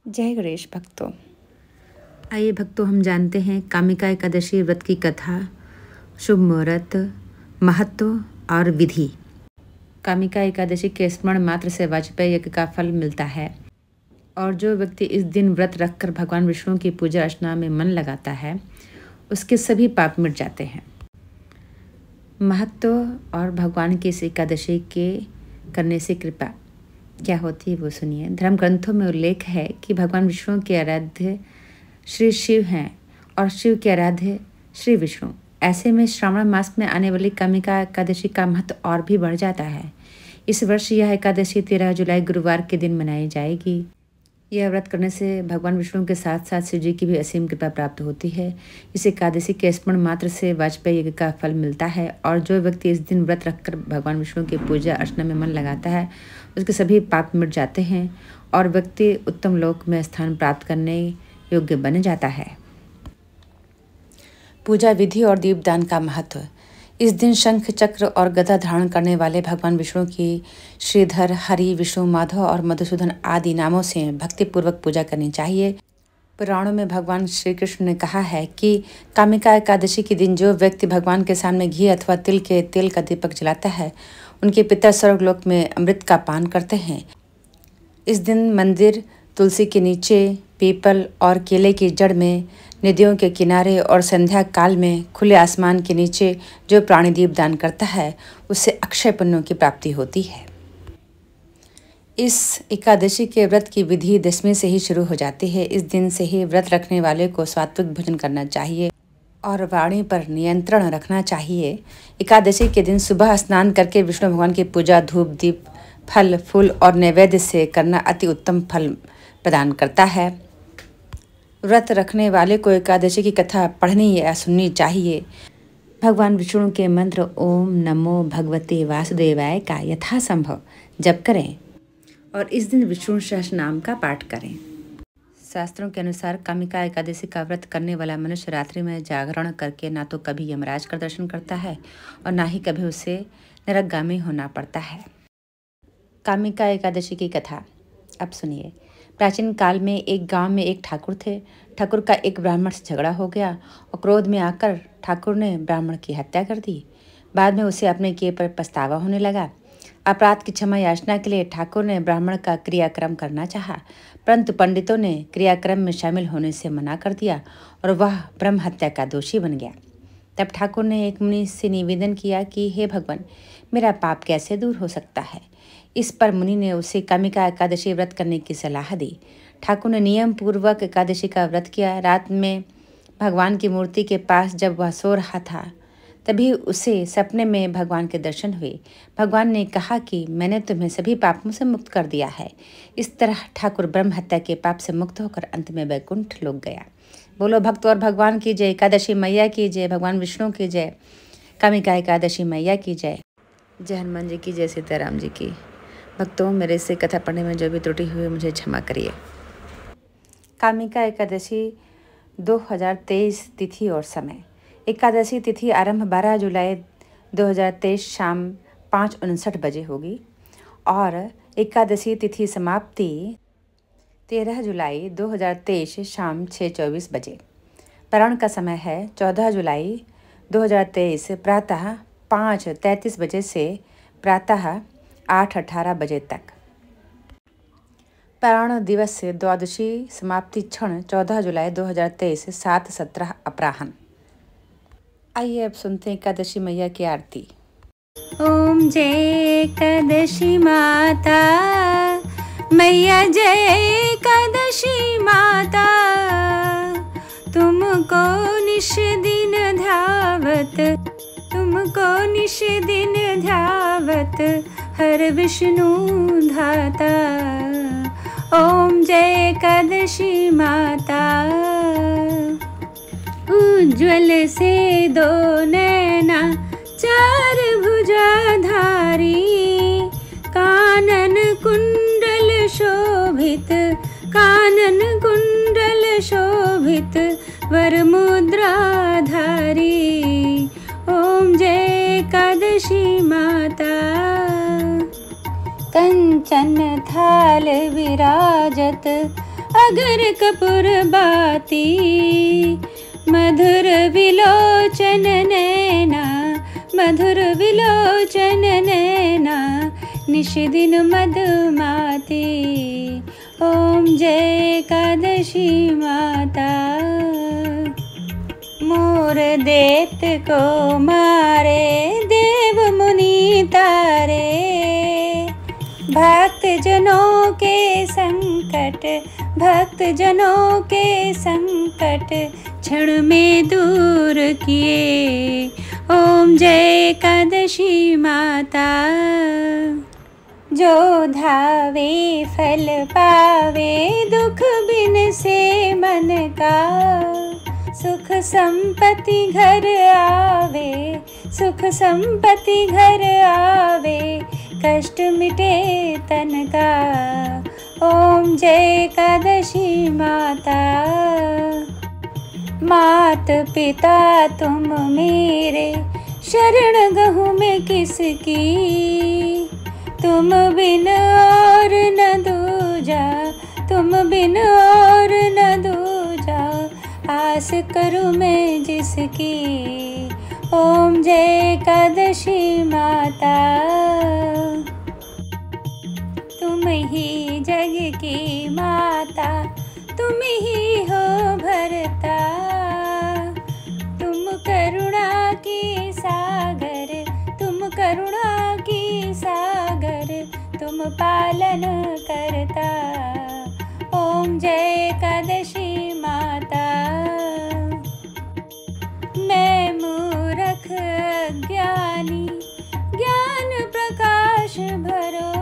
जय गणेश भक्तों। आइए भक्तों, हम जानते हैं कामिका एकादशी व्रत की कथा, शुभ मुहूर्त, महत्व और विधि। कामिका एकादशी के स्मरण मात्र से वाजपेय यज्ञ का फल मिलता है और जो व्यक्ति इस दिन व्रत रखकर भगवान विष्णु की पूजा अर्चना में मन लगाता है उसके सभी पाप मिट जाते हैं। महत्व और भगवान की इस एकादशी के करने से कृपा क्या होती है वो सुनिए। धर्म ग्रंथों में उल्लेख है कि भगवान विष्णु के आराध्य श्री शिव हैं और शिव के आराध्य श्री विष्णु। ऐसे में श्रावण मास में आने वाली कामिका एकादशी का महत्व और भी बढ़ जाता है। इस वर्ष यह एकादशी 13 जुलाई गुरुवार के दिन मनाई जाएगी। यह व्रत करने से भगवान विष्णु के साथ साथ शिव जी की भी असीम कृपा प्राप्त होती है। इस एकादशी के स्मरण मात्र से वाजपेय यज्ञ का फल मिलता है और जो व्यक्ति इस दिन व्रत रखकर भगवान विष्णु की पूजा अर्चना में मन लगाता है उसके सभी पाप मिट जाते हैं और व्यक्ति उत्तम लोक में स्थान प्राप्त करने योग्य बन जाता है। पूजा विधि और दीपदान का महत्व। इस दिन शंख, चक्र और गदा धारण करने वाले भगवान विष्णु की श्रीधर, हरि, विष्णु, माधव और मधुसूदन आदि नामों से भक्तिपूर्वक पूजा करनी चाहिए। पुराणों में भगवान श्री कृष्ण ने कहा है कि कामिका एकादशी के दिन जो व्यक्ति भगवान के सामने घी अथवा तिल के तेल का दीपक जलाता है उनके पिता स्वर्गलोक में अमृत का पान करते हैं। इस दिन मंदिर, तुलसी के नीचे, पीपल और केले की जड़ में, नदियों के किनारे और संध्या काल में खुले आसमान के नीचे जो प्राणी दीप दान करता है उससे अक्षय पुण्यों की प्राप्ति होती है। इस एकादशी के व्रत की विधि 10वीं से ही शुरू हो जाती है। इस दिन से ही व्रत रखने वाले को सात्विक भोजन करना चाहिए और वाणी पर नियंत्रण रखना चाहिए। एकादशी के दिन सुबह स्नान करके विष्णु भगवान की पूजा धूप, दीप, फल, फूल और नैवेद्य से करना अति उत्तम फल प्रदान करता है। व्रत रखने वाले को एकादशी की कथा पढ़नी या सुननी चाहिए। भगवान विष्णु के मंत्र ओम नमो भगवते वासुदेवाय का यथासंभव जप करें और इस दिन विष्णु सहस्त्र नाम का पाठ करें। शास्त्रों के अनुसार कामिका एकादशी का व्रत करने वाला मनुष्य रात्रि में जागरण करके ना तो कभी यमराज का दर्शन करता है और ना ही कभी उसे नरकगामी होना पड़ता है। कामिका एकादशी की कथा अब सुनिए। प्राचीन काल में एक गांव में एक ठाकुर थे। ठाकुर का एक ब्राह्मण से झगड़ा हो गया और क्रोध में आकर ठाकुर ने ब्राह्मण की हत्या कर दी। बाद में उसे अपने किए पर पछतावा होने लगा। अपराध की क्षमा याचना के लिए ठाकुर ने ब्राह्मण का क्रियाक्रम करना चाहा, परंतु पंडितों ने क्रियाक्रम में शामिल होने से मना कर दिया और वह ब्रह्म हत्या का दोषी बन गया। तब ठाकुर ने एक मुनि से निवेदन किया कि हे भगवान, मेरा पाप कैसे दूर हो सकता है। इस पर मुनि ने उसे कामिका एकादशी व्रत करने की सलाह दी। ठाकुर ने नियम पूर्वक एकादशी का व्रत किया। रात में भगवान की मूर्ति के पास जब वह सो रहा था तभी उसे सपने में भगवान के दर्शन हुए। भगवान ने कहा कि मैंने तुम्हें सभी पापों से मुक्त कर दिया है। इस तरह ठाकुर ब्रह्म हत्या के पाप से मुक्त होकर अंत में वैकुंठ लोक गया। बोलो भक्त और भगवान की जय, एकादशी मैया की जय, भगवान विष्णु की जय, कामिका एकादशी मैया की जय, जय हनुमान जी की जय, सीताराम जी की। भक्तों, मेरे से कथा पढ़ने में जो भी त्रुटि हुई मुझे क्षमा करिए। कामिका एकादशी 2023 तिथि और समय। एकादशी तिथि आरंभ 12 जुलाई 2023 शाम 5:59 बजे होगी और एकादशी तिथि समाप्ति 13 जुलाई 2023 शाम 6:24 बजे। पारण का समय है 14 जुलाई 2023 प्रातः 5:33 बजे से प्रातः 8:18 बजे तक। पारण दिवस से द्वादशी समाप्ति क्षण 14 जुलाई 2023 7:17 अपराह्न। आइए अब सुनते हैं एकादशी मैया की आरती। ओम जय एकादशी माता मैया, जय एकादशी माता, तुमको निश दिन ध्यावत, तुमको निश दिन ध्यावत हर विष्णु धाता। ओम जय एकादशी माता। उज्ज्वल से दो नैना, चार भुजाधारी, कानन कुंडल शोभित, कानन कुंडल शोभित वर मुद्राधारी। ओम जय एकादशी माता। कंचन थाल विराजत सागर कपूर बाती, मधुर विलोचन नैना, मधुर विलोचन नैना, निश दिन मधुमाती। ओम जय एकादशी माता। मोर देत को मारे देव मुनि तारे, भक्त जनों के संकट, भक्त जनों के संकट क्षण में दूर किए। ओम जय एकादशी माता। जो धावे फल पावे, दुख बिन से मन का, सुख संपत्ति घर आवे, सुख संपत्ति घर आवे, कष्ट मिटे तन का। ओम जय एकादशी माता। मात पिता तुम मेरे, शरण गहूँ मैं किसकी, तुम बिन और न दूजा, तुम बिन और न दूजा, आस करूँ मैं जिसकी। ओम जय एकादशी माता। तुम ही जग की माता, तुम ही हो भरता, तुम करुणा की सागर, तुम करुणा की सागर, तुम पालन करता। ओम जय एकादशी माता। मैं मूर्ख अज्ञानी, ज्ञान प्रकाश भरो,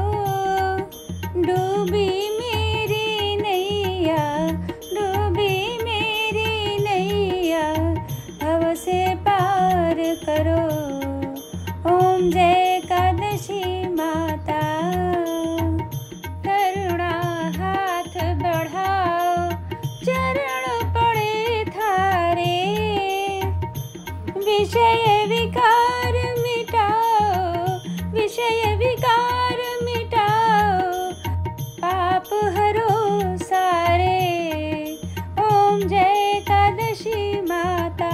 डूबी मेरी नैया, डूबी मेरी नैया, भव से पार करो। ओम जय एकादशी माता। करुणा हाथ बढ़ाओ, चरण पड़े थारे, विषय विकार मिटाओ, विषय विकार मिटाओ, पाप हरो सारे। ओम जय एकादशी माता।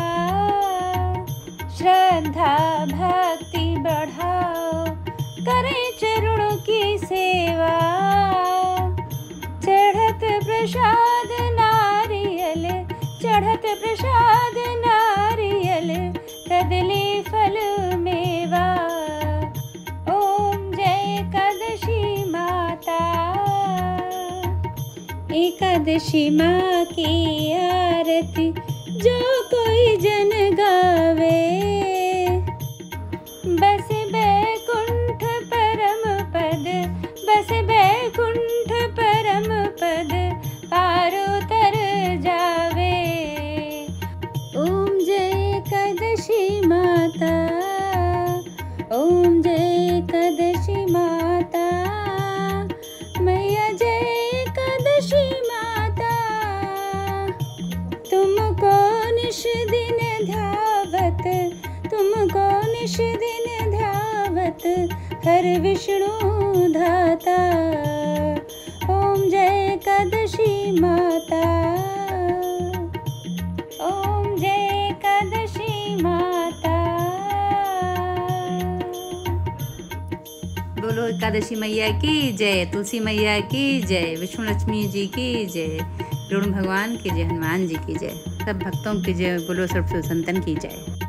श्रद्धा भक्ति बढ़ाओ, करें चरणों की सेवा, चढ़त प्रसाद नारियल, चढ़त प्रसाद नारियल, कदली फल मेवा। ओम जय एकादशी माता। एकादशी माँ की आरती जो कोई जन गावे, बस बैकुंठ परम पद, बस बैकुंठ परम पद, पार उतर जावे। ओम जय एकादशी माता। ओम जय एकादशी माता। मैया जय एकादशी माता। तुमको निश दिन ध्यावत, तुमको निश दिन ध्यावत, हर विष्णु धाता। ओम जय एकादशी माता। ओम जय एकादशी माता। बोलो एकादशी मैया की जय, तुलसी मैया की जय, विष्णु लक्ष्मी जी की जय, गरुड़ भगवान की जय, हनुमान जी की जय, सब भक्तों की जय, बोलो सर्व संतन की जय।